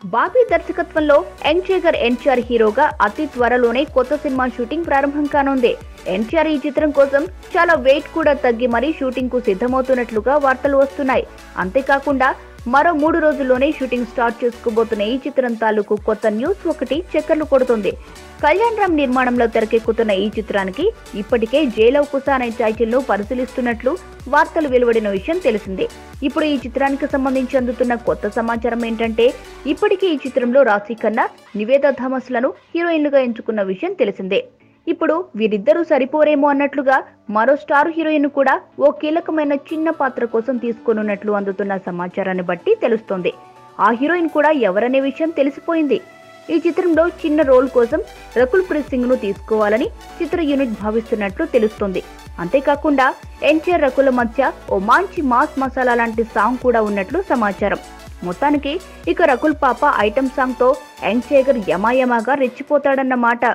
బాబీ దర్శకత్వంలో young tiger NTR హీరోగా అతి త్వరలోనే కొత్త సినిమా షూటింగ్ ప్రారంభం కానుంది. ఎన్టీఆర్ ఈ చిత్రం కోసం చాలా వెయిట్ కూడా తగ్గి మరీ షూటింగ్ కు సిద్ధమవుతున్నట్లుగా వార్తలు వస్తున్నాయి. అంతేకాకుండా మరో 3 రోజుల్లోనే షూటింగ్ స్టార్ట్ చేసుకోబోతున్న ఈ చిత్రం తాలూకు కొత్త న్యూస్ ఒకటి చక్కర్లు కొడుతుంది. కళ్యాణ్ రామ్ నిర్మాణంలో తెరకెక్కుతున్న ఈ చిత్రానికి ఇప్పటికే జైలవ్ కుశ అనే టైటిల్ ను పరిశీలిస్తున్నట్లు వార్తలు వెలువడిన విషయం తెలిసిందే. ఇప్పుడు ఈ చిత్రానికి సంబంధించి అందుతున్న కొత్త సమాచారం ఏంటంటే, ఇప్పటికే ఈ చిత్రంలో రాశి ఖన్నా, నివేదా థామస్ లను హీరోయిన్లుగా ఎంచుకున్న విషయం తెలిసిందే. ఇప్పుడు వీరిద్దరూ సరిపోరేమో అన్నట్లుగా మరో స్టార్ హీరోయిన్ కూడా ఓ కీలకమైన చిన్న పాత్ర కోసం తీసుకోనున్నట్లు అందుతున్న సమాచారాన్ని బట్టి తెలుస్తోంది. ఆ హీరోయిన్ కూడా ఎవరనే విషయం తెలిసిపోయింది. ఈ చిత్రంలో చిన్న రోల్ కోసం రకుల్ ప్రీత్ సింగ్ ను తీసుకోవాలని చిత్ర యూనిట్ భావిస్తున్నట్లు తెలుస్తోంది. అంతేకాకుండా ఎన్టీఆర్ రకుల మధ్య ఓ మంచి మాస్ మసాలా లాంటి సాంగ్ కూడా ఉన్నట్లు సమాచారం. మొత్తానికి ఇక రకుల్ పాప ఐటమ్ సాంగ్ తో యంగ్ టైగర్ యమాయమాగా రెచ్చిపోతాడన్నమాట.